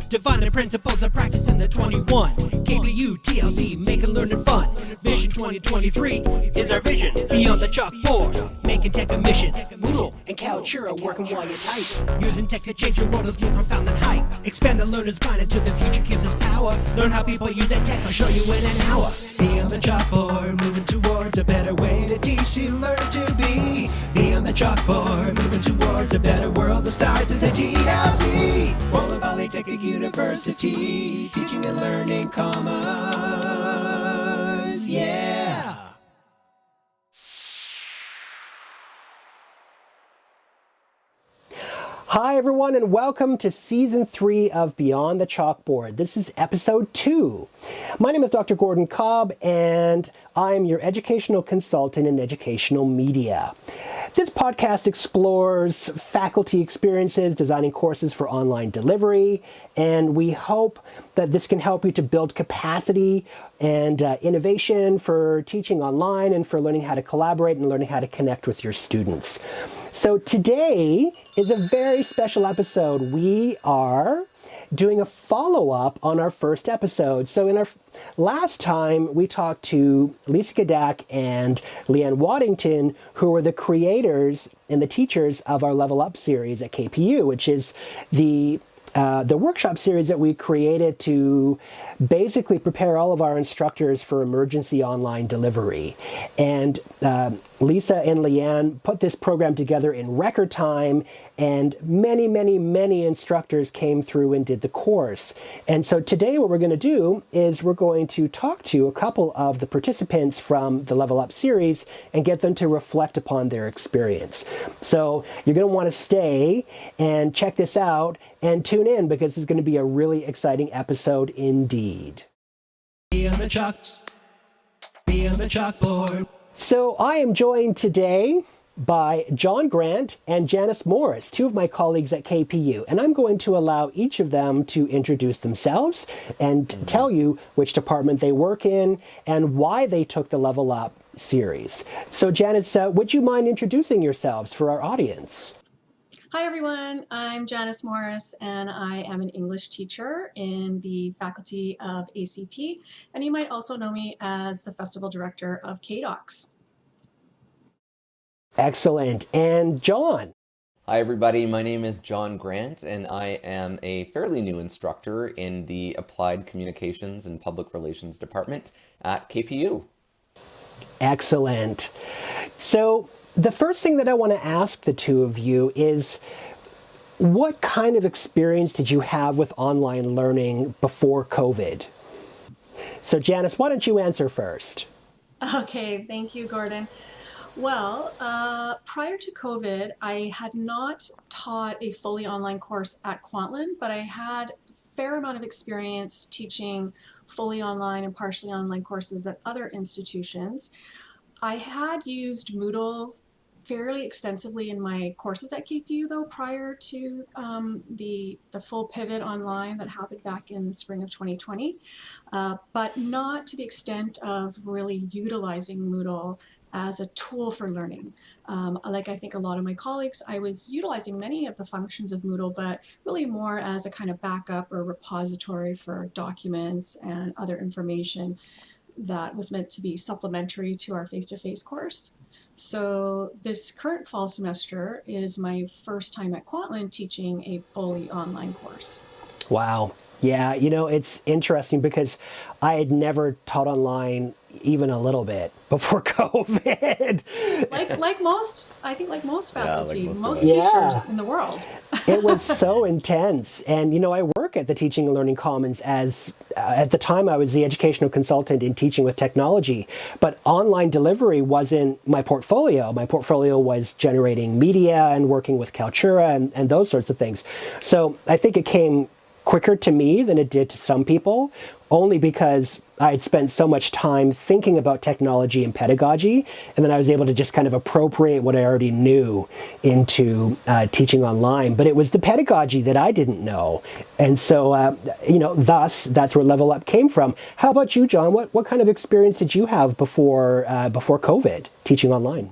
Defining principles of practice in the 21. KPU, TLC, making learning fun. Vision 2023 is our vision. Beyond the chalkboard, making tech a mission. Moodle and Kaltura working while you type. Using tech to change the world is more profound than hype. Expand the learner's mind until the future gives us power. Learn how people use that tech, I'll show you in an hour. Beyond the chalkboard, moving towards a better way to teach you learn to be. Beyond the chalkboard, moving towards a better world. The stars of the TLC. Wallen Polytechnic University, teaching and learning commerce. Yeah. Hi everyone, and welcome to Season 3 of Beyond the Chalkboard. This is Episode 2. My name is Dr. Gordon Cobb, and I'm your educational consultant in educational media. This podcast explores faculty experiences designing courses for online delivery, and we hope that this can help you to build capacity and innovation for teaching online and for learning how to collaborate and learning how to connect with your students. So today is a very special episode. We are doing a follow-up on our first episode. So in our last time, we talked to Lisa Gadak and Leanne Waddington, who were the creators and the teachers of our Level Up series at KPU, which is the workshop series that we created to basically prepare all of our instructors for emergency online delivery. And Lisa and Leanne put this program together in record time, and many instructors came through and did the course. And so today what we're going to do is we're going to talk to a couple of the participants from the Level Up series and get them to reflect upon their experience. So you're going to want to stay and check this out and tune in, because this is going to be a really exciting episode indeed. Beyond the chalkboard. So I am joined today by John Grant and Janice Morris, two of my colleagues at KPU, and I'm going to allow each of them to introduce themselves and tell you which department they work in and why they took the Level Up series. So Janice, would you mind introducing yourselves for our audience? Hi everyone, I'm Janice Morris, and I am an English teacher in the faculty of ACP, and you might also know me as the Festival Director of KDOCS. Excellent. And John? Hi everybody, my name is John Grant, and I am a fairly new instructor in the Applied Communications and Public Relations Department at KPU. Excellent. So the first thing that I want to ask the two of you is, what kind of experience did you have with online learning before COVID? So Janice, why don't you answer first? Okay, thank you, Gordon. Well, prior to COVID, I had not taught a fully online course at Kwantlen, but I had a fair amount of experience teaching fully online and partially online courses at other institutions. I had used Moodle fairly extensively in my courses at KPU, though, prior to the full pivot online that happened back in the spring of 2020, but not to the extent of really utilizing Moodle as a tool for learning. Like I think a lot of my colleagues, I was utilizing many of the functions of Moodle, but really more as a kind of backup or repository for documents and other information that was meant to be supplementary to our face-to-face course. So this current fall semester is my first time at Kwantlen teaching a fully online course. Wow. Yeah, you know, it's interesting because I had never taught online even a little bit before COVID. Like most faculty, like most teachers teachers in the world. It was so intense. And, you know, I work at the Teaching and Learning Commons as, at the time I was the educational consultant in teaching with technology, but online delivery wasn't my portfolio. My portfolio was generating media and working with Kaltura and those sorts of things. So I think it came quicker to me than it did to some people. only because I had spent so much time thinking about technology and pedagogy, and then I was able to just kind of appropriate what I already knew into teaching online. But it was the pedagogy that I didn't know, and so thus that's where Level Up came from. How about you, John? What kind of experience did you have before COVID teaching online?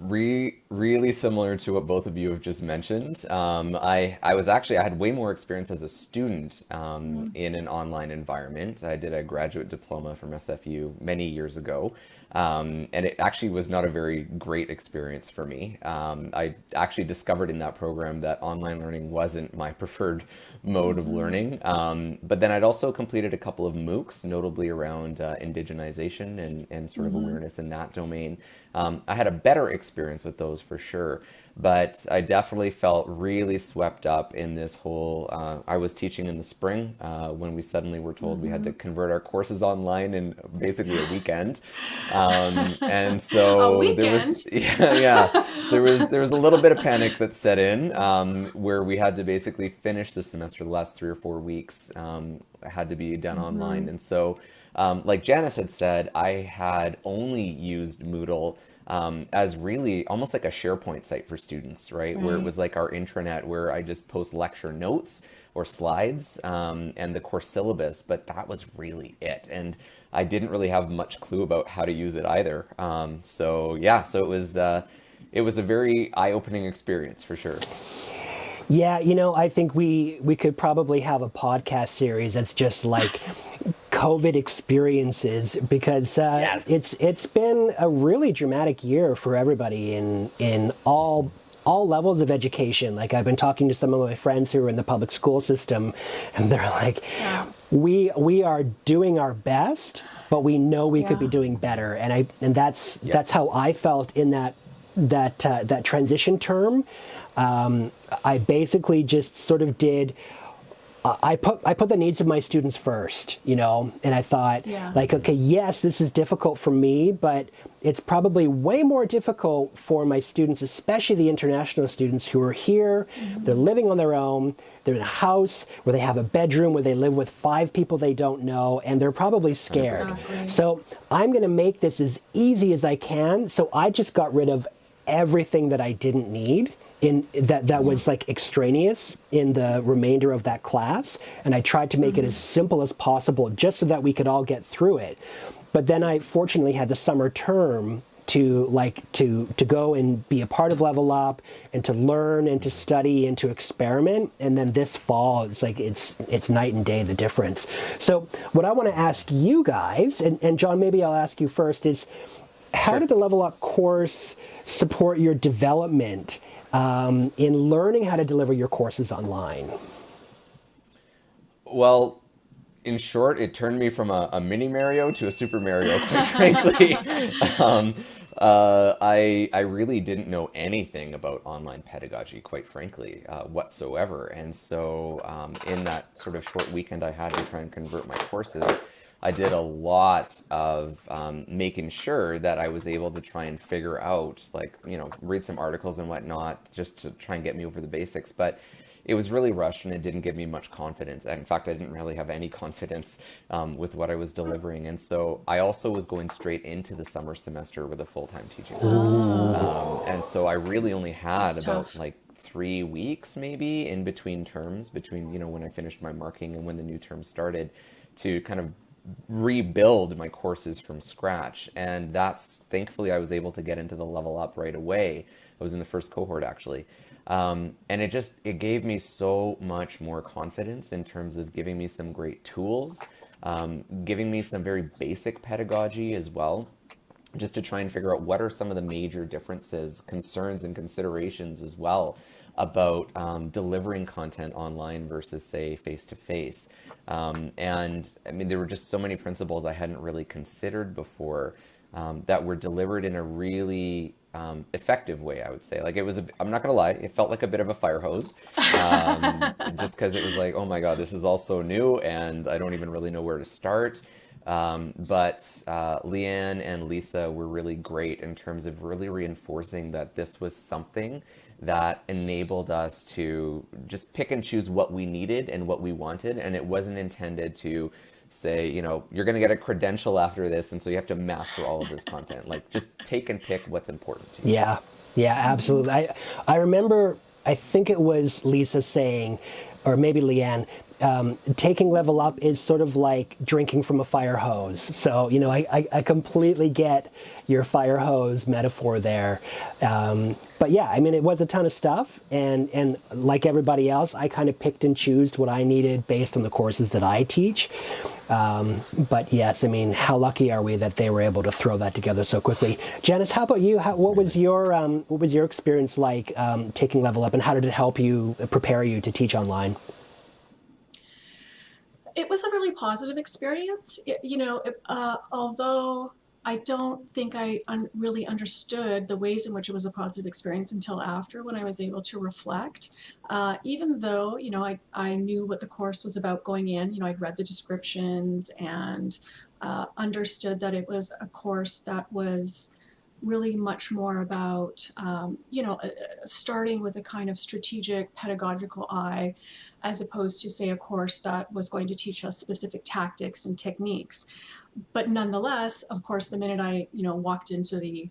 Really similar to what both of you have just mentioned. I had way more experience as a student in an online environment. I did a graduate diploma from SFU many years ago, and it actually was not a very great experience for me. I actually discovered in that program that online learning wasn't my preferred mode of learning. But then I'd also completed a couple of MOOCs, notably around indigenization and sort of awareness in that domain. I had a better experience with those for sure, but I definitely felt really swept up in this whole, I was teaching in the spring when we suddenly were told we had to convert our courses online in basically a weekend. And so there was, there was a little bit of panic that set in where we had to basically finish the semester, the last 3 or 4 weeks had to be done online. And so like Janice had said, I had only used Moodle as really almost like a SharePoint site for students, right? Where it was like our intranet where I just post lecture notes or slides and the course syllabus, but that was really it. And I didn't really have much clue about how to use it either. So it was a very eye-opening experience for sure. Yeah, I think we could probably have a podcast series that's just like COVID experiences, because it's been a really dramatic year for everybody in all levels of education. Like, I've been talking to some of my friends who are in the public school system, and they're like, we are doing our best, but we know we could be doing better. And that's how I felt in that transition term. I basically just sort of did. I put the needs of my students first, and I thought, like, okay, yes, this is difficult for me, but it's probably way more difficult for my students, especially the international students who are here. They're living on their own. They're in a house where they have a bedroom where they live with 5 people they don't know, and they're probably scared. Exactly. So I'm going to make this as easy as I can. So I just got rid of everything that I didn't need that was like extraneous in the remainder of that class, and I tried to make it as simple as possible just so that we could all get through it. But then I fortunately had the summer term to go and be a part of Level Up and to learn and to study and to experiment. And then this fall, it's like it's night and day, the difference. So what I want to ask you guys, and John, maybe I'll ask you first, is how did the Level Up course support your development in learning how to deliver your courses online? Well, in short, it turned me from a mini Mario to a Super Mario, quite frankly. I really didn't know anything about online pedagogy, quite frankly, whatsoever. And so in that sort of short weekend I had to try and convert my courses, I did a lot of making sure that I was able to try and figure out, like, read some articles and whatnot, just to try and get me over the basics. But it was really rushed and it didn't give me much confidence. And in fact, I didn't really have any confidence with what I was delivering. And so I also was going straight into the summer semester with a full-time teaching. And so I really only had about like 3 weeks maybe in between terms, between, when I finished my marking and when the new term started, to kind of rebuild my courses from scratch. And thankfully I was able to get into the Level Up right away. I was in the first cohort actually. And it gave me so much more confidence in terms of giving me some great tools, giving me some very basic pedagogy as well, just to try and figure out what are some of the major differences, concerns, and considerations as well about delivering content online versus, say, face-to-face. And I mean, there were just so many principles I hadn't really considered before that were delivered in a really effective way, I would say. Like, I'm not gonna lie, it felt like a bit of a fire hose, just because it was like, oh my God, this is all so new and I don't even really know where to start. But Leanne and Lisa were really great in terms of really reinforcing that this was something that enabled us to just pick and choose what we needed and what we wanted, and it wasn't intended to say, you're going to get a credential after this, and so you have to master all of this content. Like, just take and pick what's important to you. Yeah, yeah, absolutely. I remember, I think it was Lisa saying, or maybe Leanne, taking level up is sort of like drinking from a fire hose. So, I completely get your fire hose metaphor there. But yeah, I mean, it was a ton of stuff. And like everybody else, I kind of picked and chose what I needed based on the courses that I teach. But yes, I mean, how lucky are we that they were able to throw that together so quickly? Janice, how about you? What was your experience like taking level up, and how did it help you prepare you to teach online? It was a really positive experience. Although I don't think I really understood the ways in which it was a positive experience until after, when I was able to reflect. Even though, I knew what the course was about going in, I'd read the descriptions and understood that it was a course that was really much more about, starting with a kind of strategic pedagogical eye, as opposed to, say, a course that was going to teach us specific tactics and techniques. But nonetheless, of course, the minute I, walked into the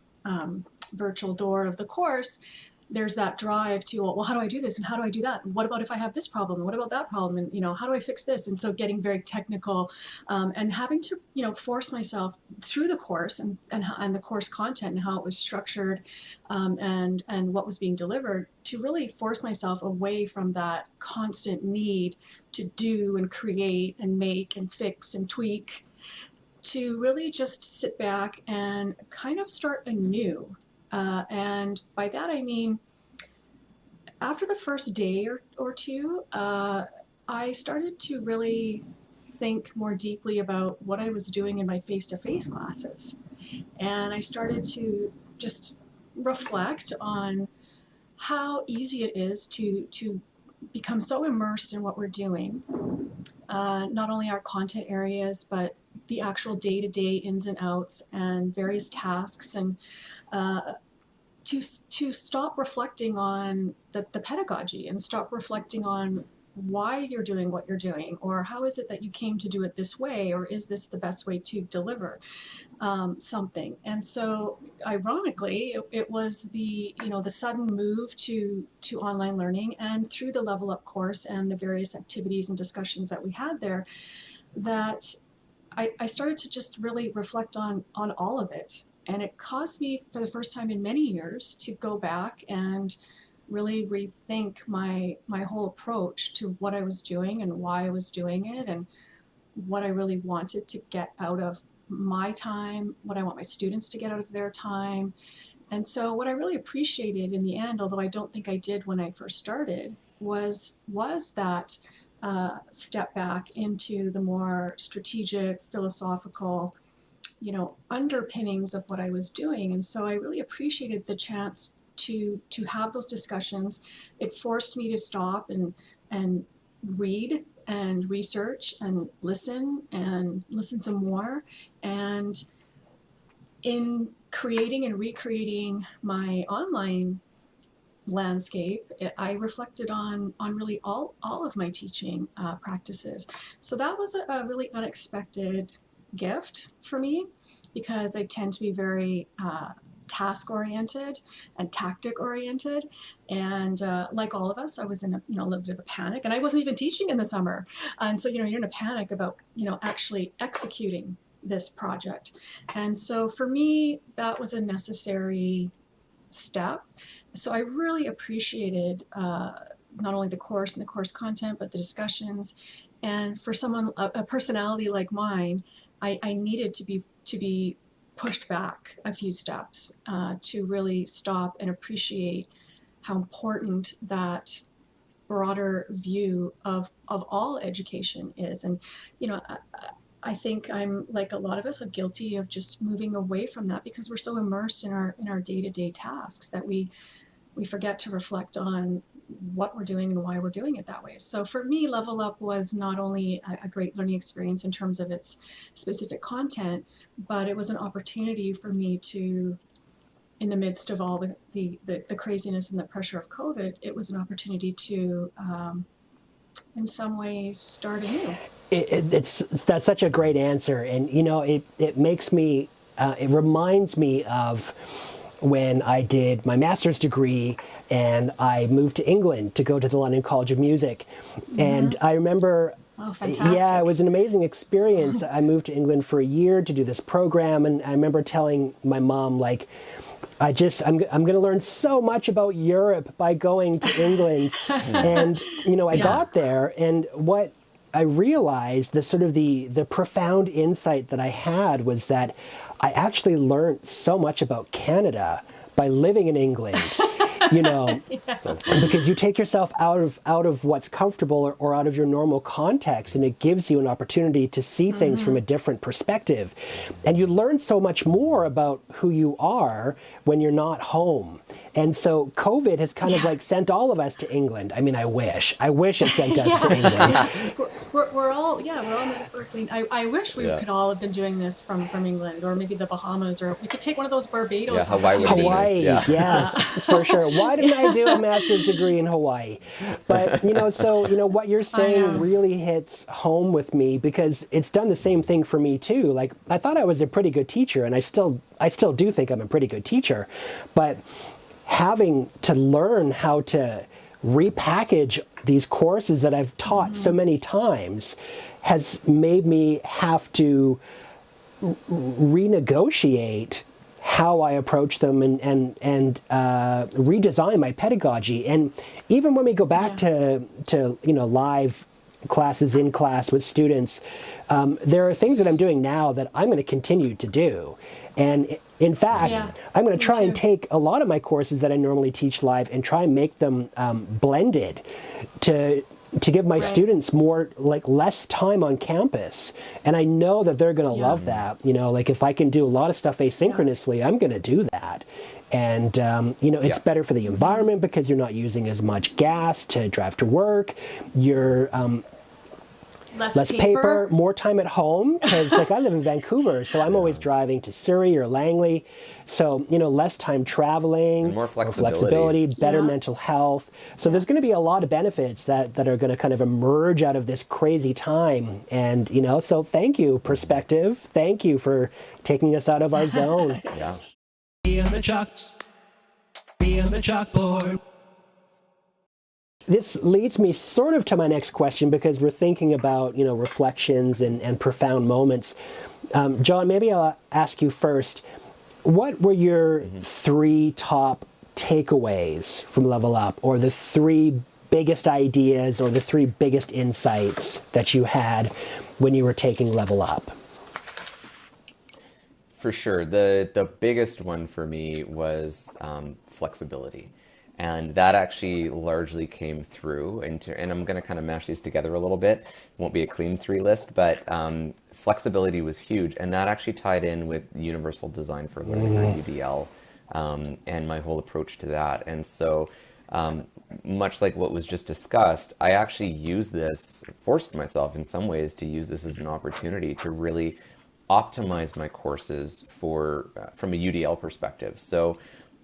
virtual door of the course, there's that drive to, well, how do I do this? And how do I do that? And what about if I have this problem? And what about that problem? And, how do I fix this? And so getting very technical and having to, force myself through the course and the course content and how it was structured and what was being delivered, to really force myself away from that constant need to do and create and make and fix and tweak, to really just sit back and kind of start anew. And by that I mean, after the first day or two, I started to really think more deeply about what I was doing in my face-to-face classes. And I started to just reflect on how easy it is to become so immersed in what we're doing, not only our content areas, but the actual day-to-day ins and outs and various tasks, and to stop reflecting on the pedagogy and stop reflecting on why you're doing what you're doing, or how is it that you came to do it this way, or is this the best way to deliver something. And so ironically, it was the sudden move to online learning, and through the Level Up course and the various activities and discussions that we had there, that I started to just really reflect on all of it. And it caused me, for the first time in many years, to go back and really rethink my whole approach to what I was doing and why I was doing it, and what I really wanted to get out of my time, what I want my students to get out of their time. And so what I really appreciated in the end, although I don't think I did when I first started, was that step back into the more strategic, philosophical, underpinnings of what I was doing. And so I really appreciated the chance to have those discussions. It forced me to stop and read and research and listen some more. And in creating and recreating my online landscape, I reflected on really all of my teaching practices. So that was a really unexpected gift for me, because I tend to be very task oriented and tactic oriented, and like all of us, I was in a little bit of a panic, and I wasn't even teaching in the summer, and so you're in a panic about actually executing this project. And so for me, that was a necessary step. So I really appreciated not only the course and the course content, but the discussions. And for someone, a personality like mine, I needed to be pushed back a few steps to really stop and appreciate how important that broader view of all education is. And I think I'm, like a lot of us, I'm guilty of just moving away from that, because we're so immersed in our day-to-day tasks that we forget to reflect on what we're doing and why we're doing it that way. So for me, Level Up was not only a great learning experience in terms of its specific content, but it was an opportunity for me to, in the midst of all the craziness and the pressure of COVID, it was an opportunity to, in some ways, start anew. That's such a great answer, and it makes me, it reminds me of when I did my master's degree and I moved to England to go to the London College of Music, and I remember. Oh, fantastic. Yeah, it was an amazing experience. I moved to England for a year to do this program, and I remember telling my mom, like, I'm going to learn so much about Europe by going to England. And, I got there, and what I realized, the profound insight that I had was that I actually learned so much about Canada by living in England. So funny. Because you take yourself out of what's comfortable or out of your normal context, and it gives you an opportunity to see things from a different perspective. And you learn so much more about who you are when you're not home. And so COVID has kind of like sent all of us to England. I mean, I wish it sent us to England. We're all metaphorically. I wish we could all have been doing this from England, or maybe the Bahamas, or we could take one of those Barbados. Hawaii, Yeah. yes, for sure. Why didn't I do a master's degree in Hawaii? But what you're saying really hits home with me, because it's done the same thing for me too. Like, I thought I was a pretty good teacher, and I still do think I'm a pretty good teacher, but having to learn how to repackage these courses that I've taught so many times has made me have to renegotiate how I approach them and redesign my pedagogy. And even when we go back to live classes in class with students, there are things that I'm doing now that I'm going to continue to do. And in fact, I'm going to try and take a lot of my courses that I normally teach live and try and make them blended to give my students less time on campus. And I know that they're going to love that. Like, if I can do a lot of stuff asynchronously, I'm going to do that. And, it's better for the environment because you're not using as much gas to drive to work. You're less paper, more time at home, because I live in Vancouver, so I'm always driving to Surrey or Langley. So, less time traveling, And more flexibility, better mental health. So there's going to be a lot of benefits that are going to kind of emerge out of this crazy time. And, so thank you, Perspective. Thank you for taking us out of our zone. Yeah. Beyond the chalkboard. This leads me sort of to my next question, because we're thinking about, reflections and profound moments. John, maybe I'll ask you first. What were your 3 top takeaways from Level Up, or the 3 biggest ideas or the 3 biggest insights that you had when you were taking Level Up? For sure. The biggest one for me was flexibility. And that actually largely came through and I'm going to kind of mash these together a little bit. It won't be a clean 3 list, but flexibility was huge. And that actually tied in with universal design for learning, or UDL, and my whole approach to that. And so much like what was just discussed, I actually forced myself in some ways to use this as an opportunity to really optimize my courses from a UDL perspective. So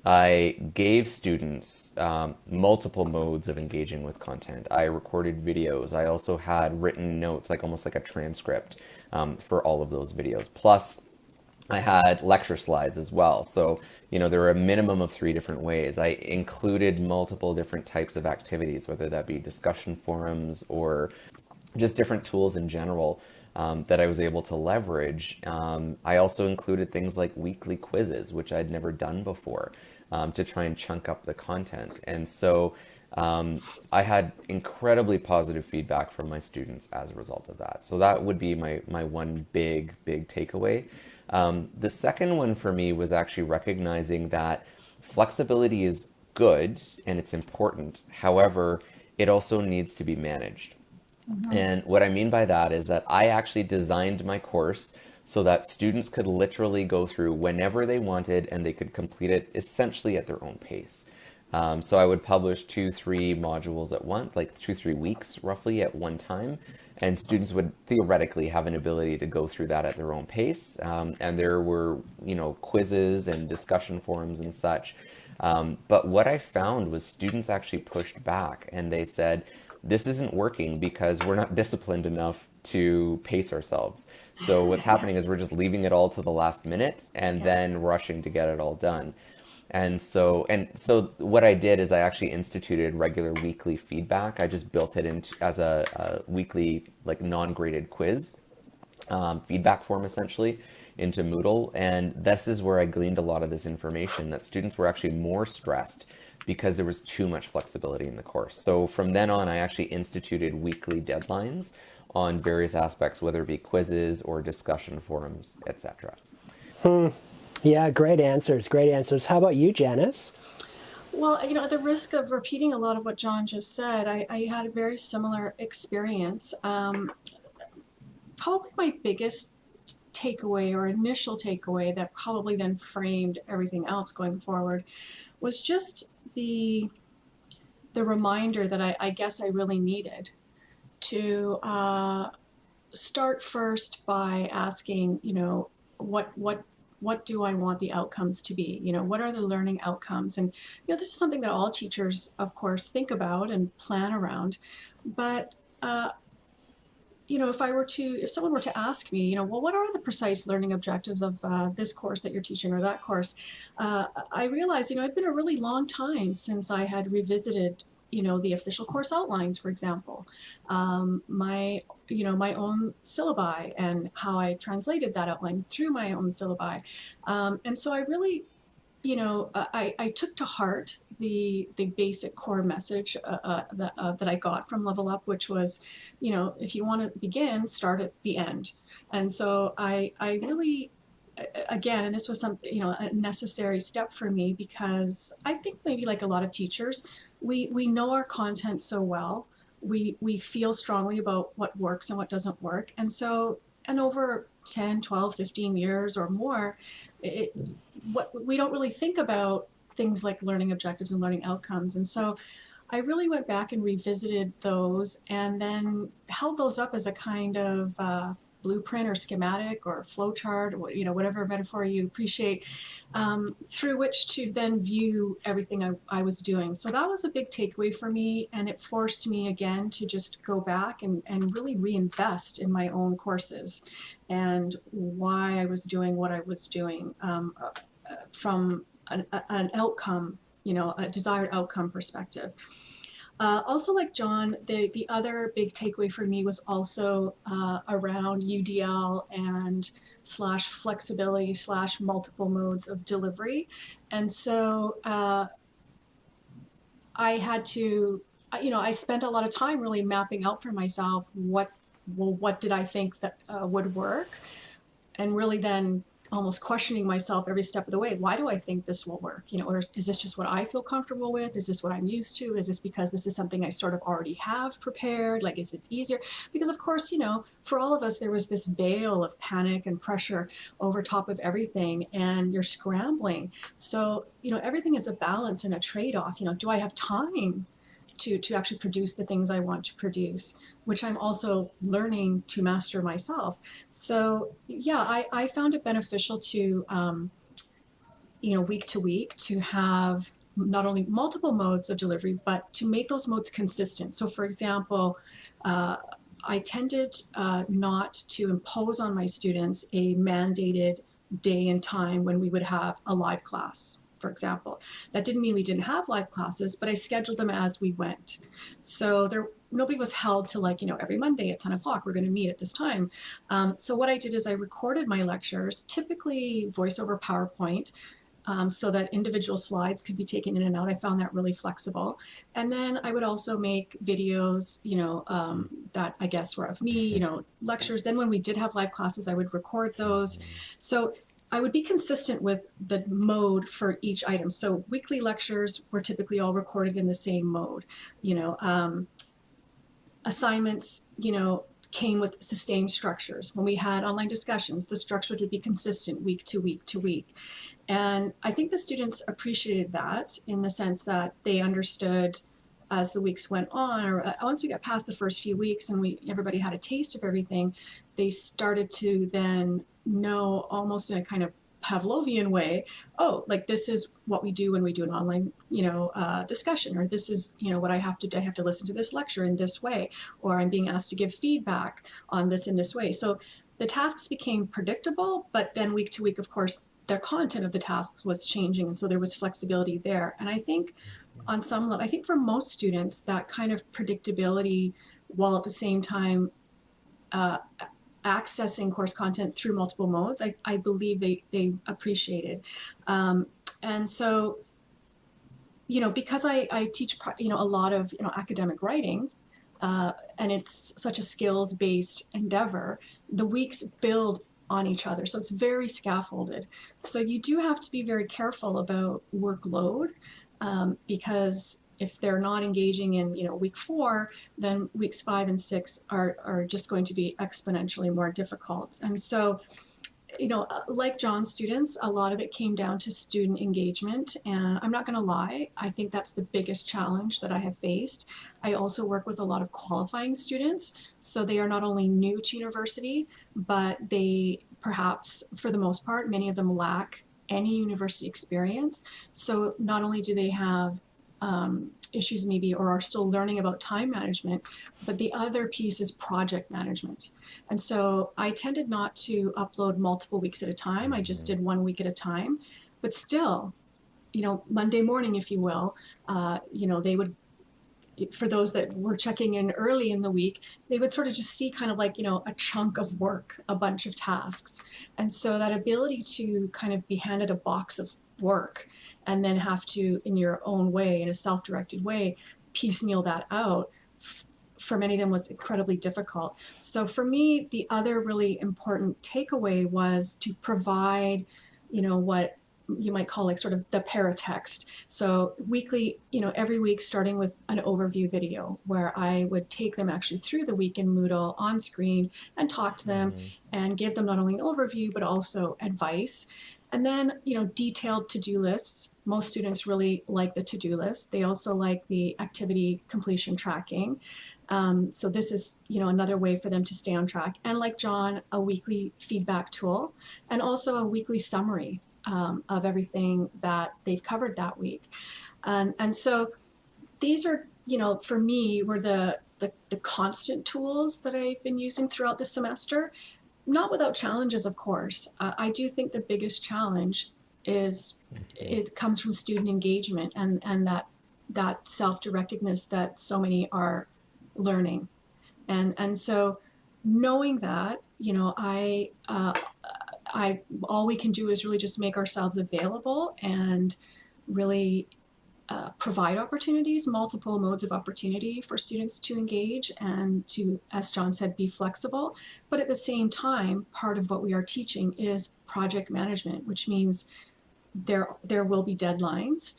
I gave students multiple modes of engaging with content. I recorded videos. I also had written notes, almost like a transcript for all of those videos. Plus, I had lecture slides as well. So, there were a minimum of 3 different ways. I included multiple different types of activities, whether that be discussion forums or just different tools in general that I was able to leverage. I also included things like weekly quizzes, which I'd never done before, to try and chunk up the content. And so I had incredibly positive feedback from my students as a result of that. So that would be my one big takeaway. The second one for me was actually recognizing that flexibility is good and it's important. However, it also needs to be managed. And what I mean by that is that I actually designed my course so that students could literally go through whenever they wanted and they could complete it essentially at their own pace. So I would publish 2-3 modules at once, 2-3 weeks roughly at one time. And students would theoretically have an ability to go through that at their own pace. And there were, quizzes and discussion forums and such. But what I found was students actually pushed back and they said, this isn't working because we're not disciplined enough to pace ourselves. So what's happening is we're just leaving it all to the last minute and then rushing to get it all done. And so what I did is I actually instituted regular weekly feedback. I just built it into as a weekly like non-graded quiz feedback form essentially into Moodle. And this is where I gleaned a lot of this information that students were actually more stressed because there was too much flexibility in the course. So from then on, I actually instituted weekly deadlines on various aspects, whether it be quizzes or discussion forums, etc. Yeah, great answers. Great answers. How about you, Janice? Well, at the risk of repeating a lot of what John just said, I had a very similar experience. Probably my biggest takeaway or initial takeaway that probably then framed everything else going forward was just the reminder that I guess I really needed to start first by asking, what do I want the outcomes to be? What are the learning outcomes? And this is something that all teachers, of course, think about and plan around. But if someone were to ask me, well, what are the precise learning objectives of this course that you're teaching or that course? I realized, it'd been a really long time since I had revisited, the official course outlines, for example, my own syllabi and how I translated that outline through my own syllabi. And so I really, I took to heart the basic core message that I got from Level Up, which was, if you want to begin, start at the end. And so I really, again, and this was something, a necessary step for me because I think maybe like a lot of teachers, we know our content so well. We feel strongly about what works and what doesn't work. And so, and over 10, 12, 15 years or more, what we don't really think about things like learning objectives and learning outcomes. And so I really went back and revisited those and then held those up as a kind of blueprint or schematic or flowchart, or whatever metaphor you appreciate, through which to then view everything I was doing. So that was a big takeaway for me, and it forced me again to just go back and really reinvest in my own courses and why I was doing what I was doing from an outcome, a desired outcome perspective. Also, like John, the other big takeaway for me was also around UDL and / flexibility / multiple modes of delivery. And so I had to, I spent a lot of time really mapping out for myself what did I think that would work, and really then almost questioning myself every step of the way. Why do I think this will work? Or is this just what I feel comfortable with? Is this what I'm used to? Is this because this is something I sort of already have prepared? Like, is it easier? Because of course, for all of us, there was this veil of panic and pressure over top of everything, and you're scrambling. So, everything is a balance and a trade-off. Do I have time to actually produce the things I want to produce, which I'm also learning to master myself. So yeah, I found it beneficial to, week to week, to have not only multiple modes of delivery, but to make those modes consistent. So for example, I tended not to impose on my students a mandated day and time when we would have a live class. For example, that didn't mean we didn't have live classes, but I scheduled them as we went. So nobody was held to every Monday at 10 o'clock, we're going to meet at this time. So what I did is I recorded my lectures, typically voice over PowerPoint, so that individual slides could be taken in and out. I found that really flexible. And then I would also make videos, that I guess were of me, lectures. Then when we did have live classes, I would record those. So I would be consistent with the mode for each item. So weekly lectures were typically all recorded in the same mode. Assignments, came with the same structures. When we had online discussions, the structures would be consistent week to week to week. And I think the students appreciated that in the sense that they understood as the weeks went on, or once we got past the first few weeks and everybody had a taste of everything, they started to then know almost in a kind of Pavlovian way, oh, like this is what we do when we do an online, discussion, or this is, what I have to do. I have to listen to this lecture in this way, or I'm being asked to give feedback on this in this way. So the tasks became predictable, but then week to week, of course, the content of the tasks was changing. And so there was flexibility there. And I think on some level, I think for most students, that kind of predictability, while at the same time, accessing course content through multiple modes, I believe they appreciated. And so, because I teach, a lot of, academic writing, and it's such a skills-based endeavor, the weeks build on each other. So it's very scaffolded. So you do have to be very careful about workload, because if they're not engaging in, week 4, then weeks 5 and 6 are just going to be exponentially more difficult. And so, like John's students, a lot of it came down to student engagement. And I'm not going to lie, I think that's the biggest challenge that I have faced. I also work with a lot of qualifying students. So they are not only new to university, but they perhaps, for the most part, many of them lack any university experience. So not only do they have issues maybe, or are still learning about time management, but the other piece is project management. And so I tended not to upload multiple weeks at a time. I just did 1 week at a time. But still, Monday morning, if you will, they would, for those that were checking in early in the week, they would sort of just see kind of like, a chunk of work, a bunch of tasks. And so that ability to kind of be handed a box of work and then have to, in your own way, in a self-directed way, piecemeal that out, for many of them was incredibly difficult. So for me, the other really important takeaway was to provide, what you might call like sort of the paratext. So weekly, every week, starting with an overview video where I would take them actually through the week in Moodle on screen and talk to them and give them not only an overview, but also advice. And then, detailed to-do lists. Most students really like the to-do list. They also like the activity completion tracking. So this is, another way for them to stay on track. And like John, a weekly feedback tool, and also a weekly summary of everything that they've covered that week. And so these are, for me, were the constant tools that I've been using throughout the semester. Not without challenges, of course. I do think the biggest challenge is it comes from student engagement and that self-directedness that so many are learning. And so knowing that, I all we can do is really just make ourselves available and really provide opportunities, multiple modes of opportunity for students to engage and to, as John said, be flexible. But at the same time, part of what we are teaching is project management, which means there will be deadlines.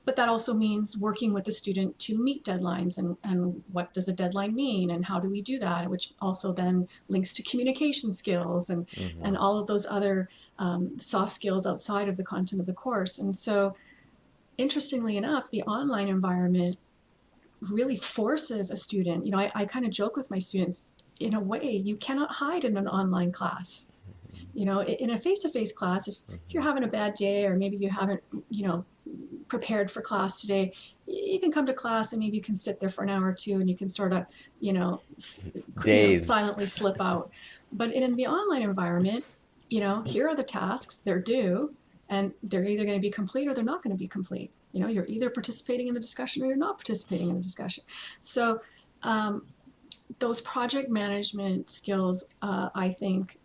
But that also means working with the student to meet deadlines, and what does a deadline mean and how do we do that, which also then links to communication skills and all of those other soft skills outside of the content of the course. And so interestingly enough, the online environment really forces a student, I kind of joke with my students, in a way, you cannot hide in an online class. In a face-to-face class, if you're having a bad day or maybe you haven't, prepared for class today, you can come to class and maybe you can sit there for an hour or two and you can sort of, silently slip out. But in the online environment, here are the tasks, they're due, and they're either going to be complete or they're not going to be complete. You're either participating in the discussion or you're not participating in the discussion. So those project management skills, I think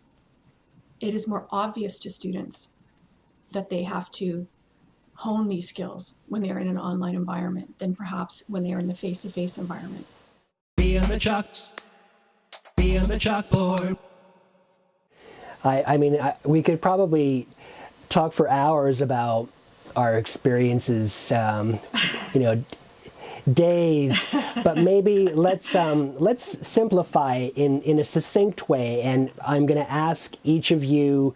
it is more obvious to students that they have to hone these skills when they're in an online environment than perhaps when they are in the face-to-face environment. Beyond the chalkboard. I mean, we could probably talk for hours about our experiences, days, but maybe let's simplify in a succinct way. And I'm going to ask each of you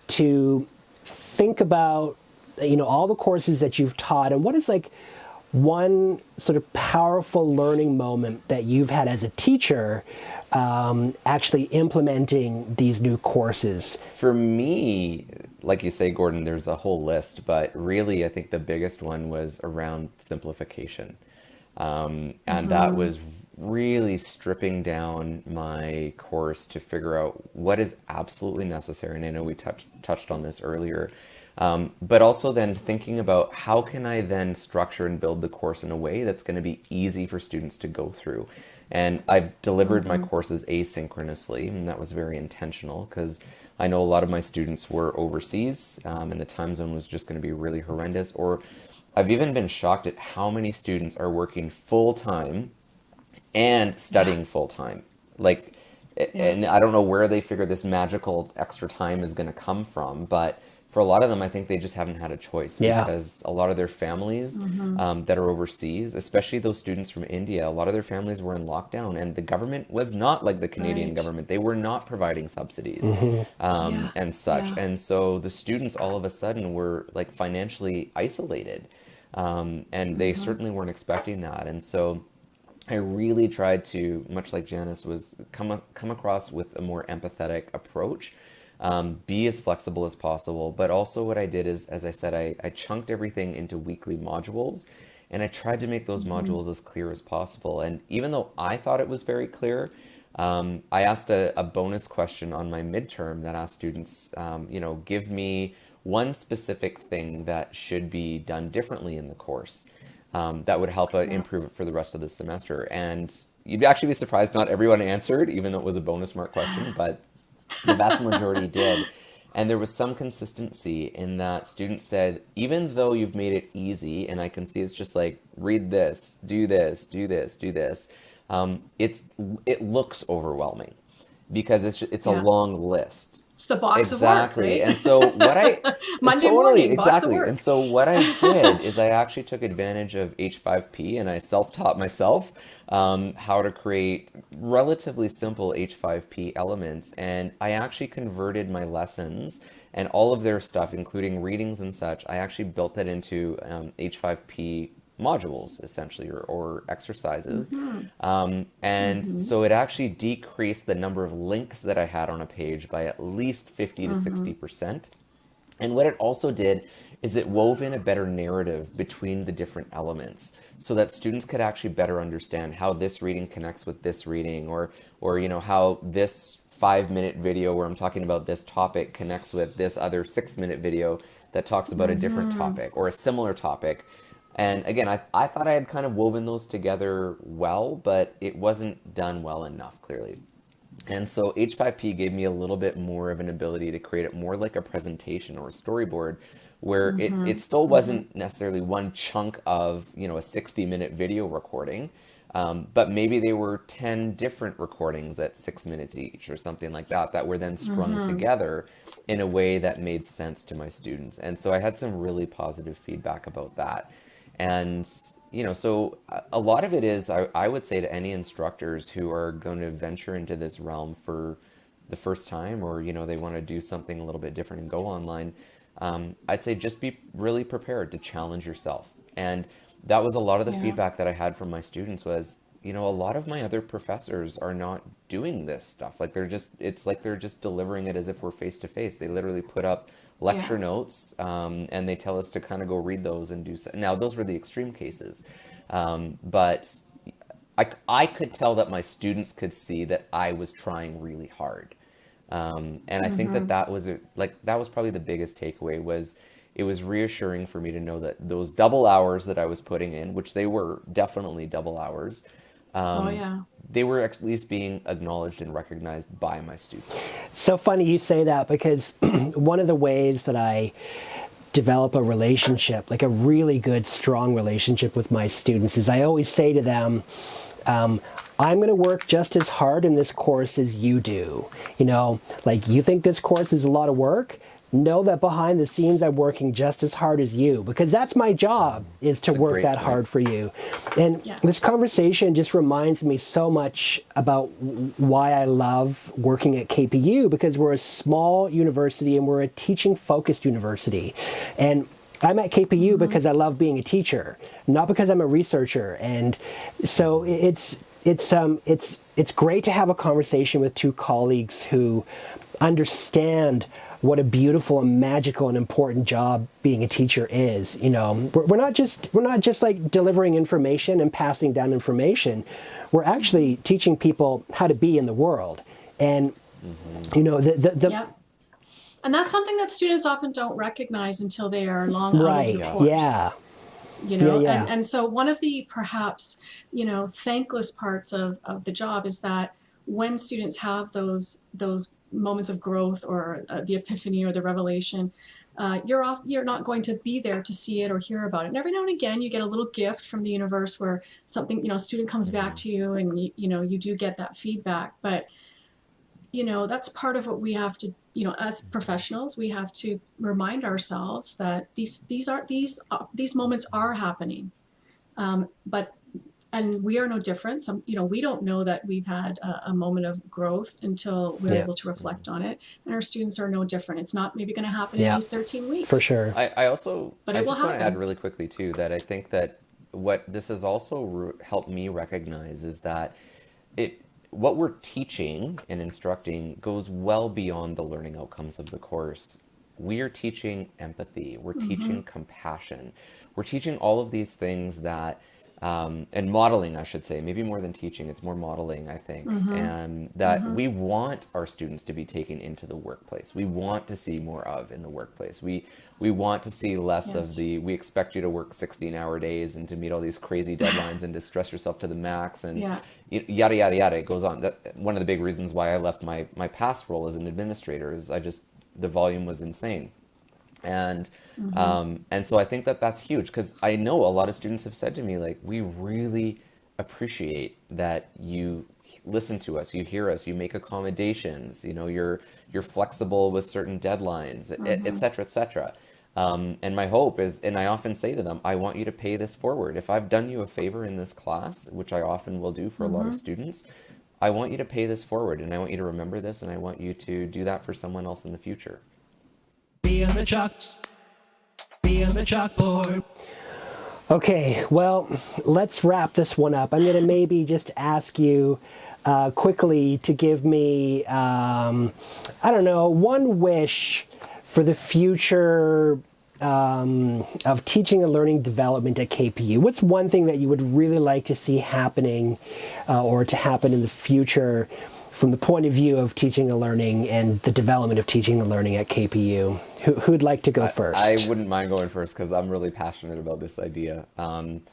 to think about all the courses that you've taught, and what is like one sort of powerful learning moment that you've had as a teacher actually implementing these new courses? For me, like you say, Gordon, there's a whole list, but really I think the biggest one was around simplification. And that was really stripping down my course to figure out what is absolutely necessary. And I know we touched on this earlier. But also then thinking about how can I then structure and build the course in a way that's going to be easy for students to go through. And I've delivered my courses asynchronously, and that was very intentional because I know a lot of my students were overseas, and the time zone was just going to be really horrendous. Or I've even been shocked at how many students are working full time and studying full time. Like, and I don't know where they figure this magical extra time is going to come from, but for a lot of them, I think they just haven't had a choice because a lot of their families that are overseas, especially those students from India, a lot of their families were in lockdown, and the government was not like the Canadian government. They were not providing subsidies and such. And so the students all of a sudden were like financially isolated, and they certainly weren't expecting that. And so I really tried to, much like Janice, was come across with a more empathetic approach. Be as flexible as possible. But also what I did is, as I said, I chunked everything into weekly modules, and I tried to make those modules as clear as possible. And even though I thought it was very clear, I asked a bonus question on my midterm that asked students, give me one specific thing that should be done differently in the course that would help improve it for the rest of the semester. And you'd actually be surprised not everyone answered, even though it was a bonus mark question, but the vast majority did. And there was some consistency in that students said, even though you've made it easy, and I can see it's just like, read this, do this, do this, do this, it looks overwhelming because it's a long list. It's the box of work, right? And so what I Monday morning, box of work. And so what I did is I actually took advantage of H5P, and I self-taught myself how to create relatively simple H5P elements. And I actually converted my lessons and all of their stuff, including readings and such. I actually built that into H5P modules, essentially, or exercises. So it actually decreased the number of links that I had on a page by at least 50 to 60%. And what it also did is it wove in a better narrative between the different elements so that students could actually better understand how this reading connects with this reading, or how this 5-minute video where I'm talking about this topic connects with this other 6-minute video that talks about a different topic or a similar topic. And again, I thought I had kind of woven those together well, but it wasn't done well enough, clearly. And so H5P gave me a little bit more of an ability to create it more like a presentation or a storyboard, where it still wasn't necessarily one chunk of, a 60-minute video recording, but maybe they were 10 different recordings at 6 minutes each or something like that were then strung together in a way that made sense to my students. And so I had some really positive feedback about that. And, so a lot of it is, I would say to any instructors who are going to venture into this realm for the first time, or, they want to do something a little bit different and go online, I'd say just be really prepared to challenge yourself. And that was a lot of the feedback that I had from my students was, a lot of my other professors are not doing this stuff. Like it's like they're just delivering it as if we're face to face. They literally put up lecture notes, and they tell us to kind of go read those and do so. Now, those were the extreme cases, but I could tell that my students could see that I was trying really hard, and I think that was probably the biggest takeaway. Was it was reassuring for me to know that those double hours that I was putting in, which they were definitely double hours, they were at least being acknowledged and recognized by my students. So funny you say that, because one of the ways that I develop a relationship, like a really good, strong relationship with my students, is I always say to them, I'm going to work just as hard in this course as you do. Like, you think this course is a lot of work? Know that behind the scenes I'm working just as hard as you, because that's my job, is to work that hard for you. And this conversation just reminds me so much about why I love working at KPU, because we're a small university and we're a teaching focused university. And I'm at KPU because I love being a teacher, not because I'm a researcher. And so it's it's great to have a conversation with two colleagues who understand what a beautiful and magical and important job being a teacher is. You know, we're not just like delivering information and passing down information. We're actually teaching people how to be in the world. And you know, Yeah. And that's something that students often don't recognize until they are long out of right, the course. yeah, You know, yeah. and so one of the perhaps, you know, thankless parts of the job is that when students have those moments of growth or the epiphany or the revelation, you're not going to be there to see it or hear about it. And every now and again, you get a little gift from the universe where something, you know, a student comes back to you and you know, you do get that feedback. But you know, that's part of what we have to, you know, as professionals, we have to remind ourselves that these moments are happening. But and we are no different. You know, we don't know that we've had a moment of growth until we're Yeah. able to reflect on it. And our students are no different. It's not maybe going to happen Yeah. in these 13 weeks. For sure. I also, But I it will just want to add happen. really quickly too that I think that what this has also helped me recognize is that what we're teaching and instructing goes well beyond the learning outcomes of the course. We are teaching empathy. We're teaching compassion. We're teaching all of these things that, and modeling, I should say, maybe more than teaching, it's more modeling, I think. And that we want our students to be taken into the workplace. We want to see more of in the workplace. We want to see less of we expect you to work 16-hour days and to meet all these crazy deadlines and to stress yourself to the max and yada, yada, yada. It goes on. One of the big reasons why I left my past role as an administrator is the volume was insane. And so I think that that's huge because I know a lot of students have said to me, like, we really appreciate that you listen to us, you hear us, you make accommodations, you know, you're flexible with certain deadlines, et cetera, et cetera. And my hope is, and I often say to them, I want you to pay this forward. If I've done you a favor in this class, which I often will do for a lot of students, I want you to pay this forward and I want you to remember this and I want you to do that for someone else in the future. Be on the chalkboard. Okay, well, let's wrap this one up. I'm going to maybe just ask you quickly to give me, I don't know, one wish for the future of teaching and learning development at KPU. What's one thing that you would really like to see happening or to happen in the future from the point of view of teaching and learning and the development of teaching and learning at KPU? Who'd like to go first? I wouldn't mind going first because I'm really passionate about this idea. And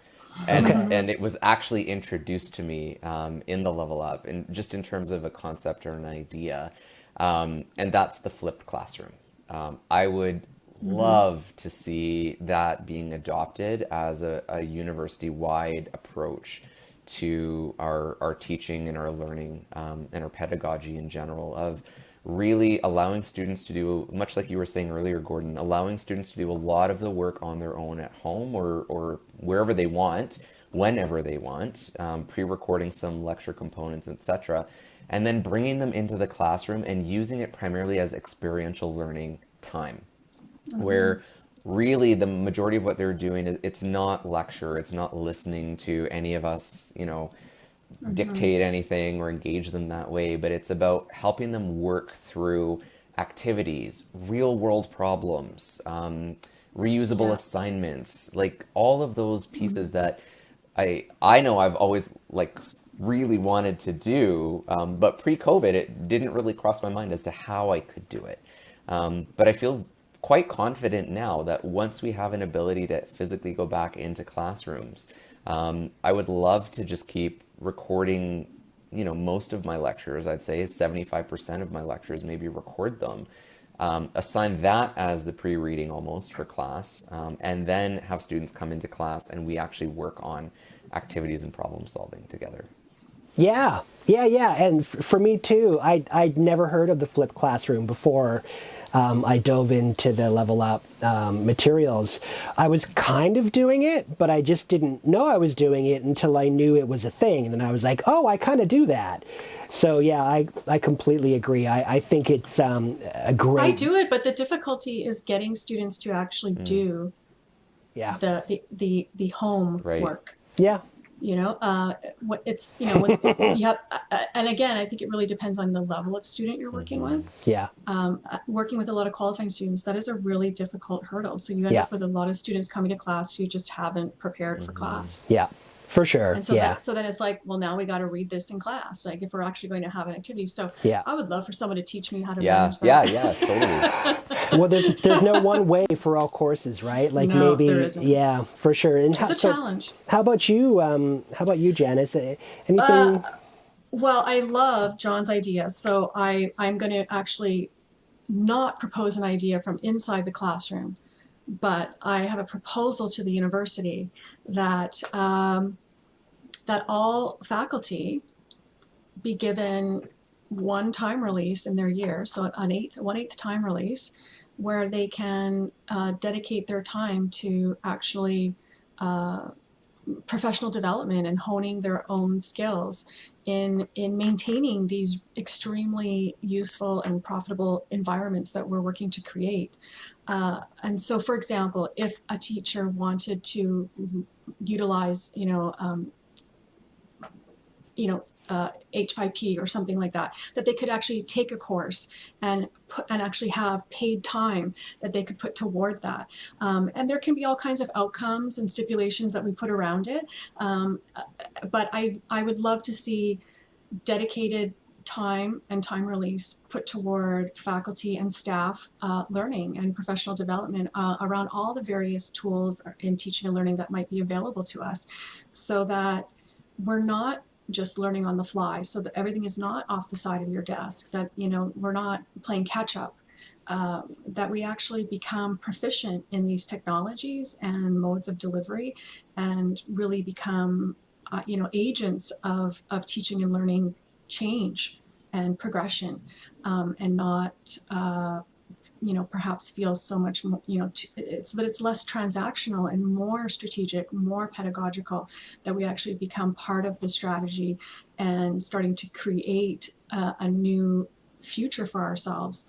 it was actually introduced to me in the Level Up, and just in terms of a concept or an idea, and that's the flipped classroom. I would love to see that being adopted as a university-wide approach to our teaching and our learning and our pedagogy in general, of really allowing students to do, much like you were saying earlier, Gordon, allowing students to do a lot of the work on their own at home or wherever they want, whenever they want, pre-recording some lecture components, etc., and then bringing them into the classroom and using it primarily as experiential learning time, where really the majority of what they're doing is, it's not lecture, it's not listening to any of us, you know, dictate anything or engage them that way, but it's about helping them work through activities, real world problems, reusable assignments, like all of those pieces that I know I've always like really wanted to do, but pre-COVID it didn't really cross my mind as to how I could do it. But I feel quite confident now that once we have an ability to physically go back into classrooms, I would love to just keep recording, you know, most of my lectures. I'd say 75% of my lectures, maybe record them, assign that as the pre-reading almost for class, and then have students come into class and we actually work on activities and problem solving together. Yeah. And for me too, I'd never heard of the flipped classroom before I dove into the Level Up materials. I was kind of doing it, but I just didn't know I was doing it until I knew it was a thing. And then I was like, oh, I kind of do that. So yeah, I completely agree. I think it's a great... I do it, but the difficulty is getting students to actually do the home work. Yeah. What it's, when you have, and again, I think it really depends on the level of student you're working with. Yeah. Working with a lot of qualifying students, that is a really difficult hurdle. So you end up with a lot of students coming to class who just haven't prepared for class. Yeah, for sure. And so, so then it's like, well, now we got to read this in class, like if we're actually going to have an activity. So I would love for someone to teach me how to manage that. Yeah, totally. Well, there's no one way for all courses, right? Like No, maybe, there isn't. yeah, for sure. And It's a challenge. How about you? How about you, Janice? Anything? Well, I love John's idea. So I'm going to actually not propose an idea from inside the classroom, but I have a proposal to the university that that all faculty be given one time release in their year, so one eighth time release, where they can dedicate their time to actually professional development and honing their own skills in maintaining these extremely useful and profitable environments that we're working to create. And so, for example, if a teacher wanted to utilize, H5P or something like that they could actually take a course and actually have paid time that they could put toward that. And there can be all kinds of outcomes and stipulations that we put around it. But I would love to see dedicated time and time release put toward faculty and staff learning and professional development around all the various tools in teaching and learning that might be available to us, so that we're not just learning on the fly, so that everything is not off the side of your desk, that we're not playing catch up, that we actually become proficient in these technologies and modes of delivery, and really become agents of teaching and learning change and progression, and not perhaps feel so much more, but it's less transactional and more strategic, more pedagogical, that we actually become part of the strategy and starting to create a new future for ourselves,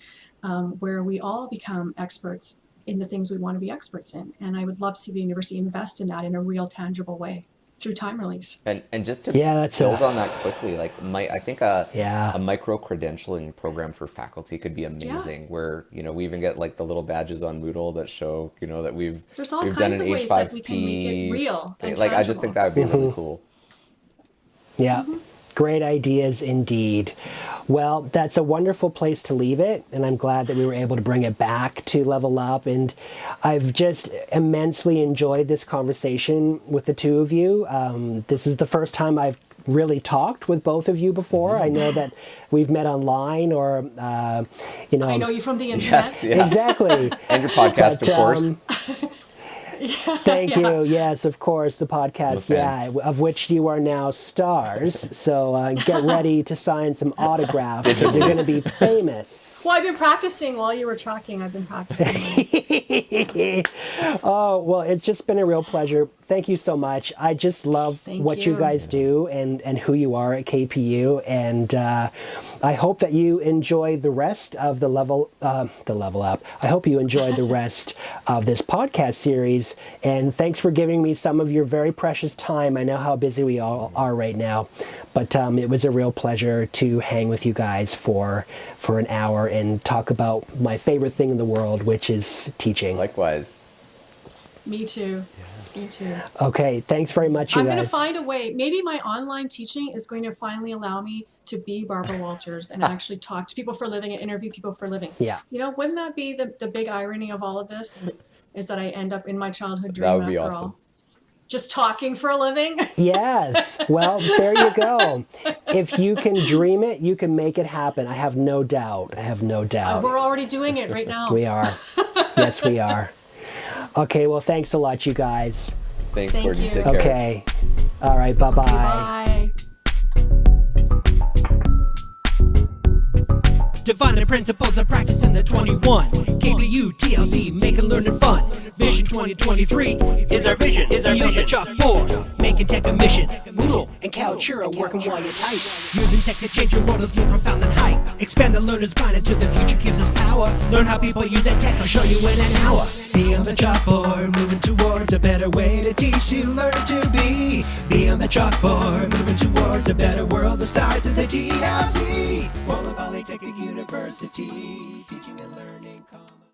where we all become experts in the things we want to be experts in. And I would love to see the university invest in that in a real tangible way through time release. And just to build on that quickly, I think a micro credentialing program for faculty could be amazing. Where we even get the little badges on Moodle that show that we've done an ways H5P that we can make it real and I just think that would be really cool. Yeah. Great ideas indeed. Well, that's a wonderful place to leave it, and I'm glad that we were able to bring it back to Level Up, and I've just immensely enjoyed this conversation with the two of you. This is the first time I've really talked with both of you before. I know that we've met online or, I know you from the internet. Yes, yeah. Exactly. And your podcast, of course. Thank you. Yes, of course, the podcast, of which you are now stars. So get ready to sign some autographs because you're going to be famous. Well, I've been practicing while you were talking. I've been practicing. Oh, well, it's just been a real pleasure. Thank you so much. I just love what you guys do and who you are at KPU. And I hope that you enjoy the rest of the Level Up. I hope you enjoy the rest of this podcast series. And thanks for giving me some of your very precious time. I know how busy we all are right now. But it was a real pleasure to hang with you guys for an hour and talk about my favorite thing in the world, which is teaching. Likewise. Me too. Me too. Okay, thanks very much, you guys. I'm going to find a way. Maybe my online teaching is going to finally allow me to be Barbara Walters and actually talk to people for a living and interview people for a living. Yeah. Wouldn't that be the big irony of all of this? Is that I end up in my childhood dream that would be after awesome. all. Just talking for a living? Yes. Well, there you go. If you can dream it, you can make it happen. I have no doubt. We're already doing it right now. We are. Yes, we are. Okay, well, thanks a lot, you guys. Thanks, Thank Gordon. you. Take care. Okay. All right, bye-bye. Bye. Defining the principles of practice in the 21. KBU, TLC, making learning fun. Vision 2023 is our vision. Beyond the Chalkboard, making tech a mission. Moodle and Kaltura working while you type. Using tech to change your world is more profound than hype. Expand the learner's mind into the future gives us power. Learn how people use that tech, I'll show you in an hour. Beyond the chalkboard, moving towards a better way to teach you, learn to be. Beyond the chalkboard, moving towards a better world. The stars of the TLC, Wallen Polytechnic University.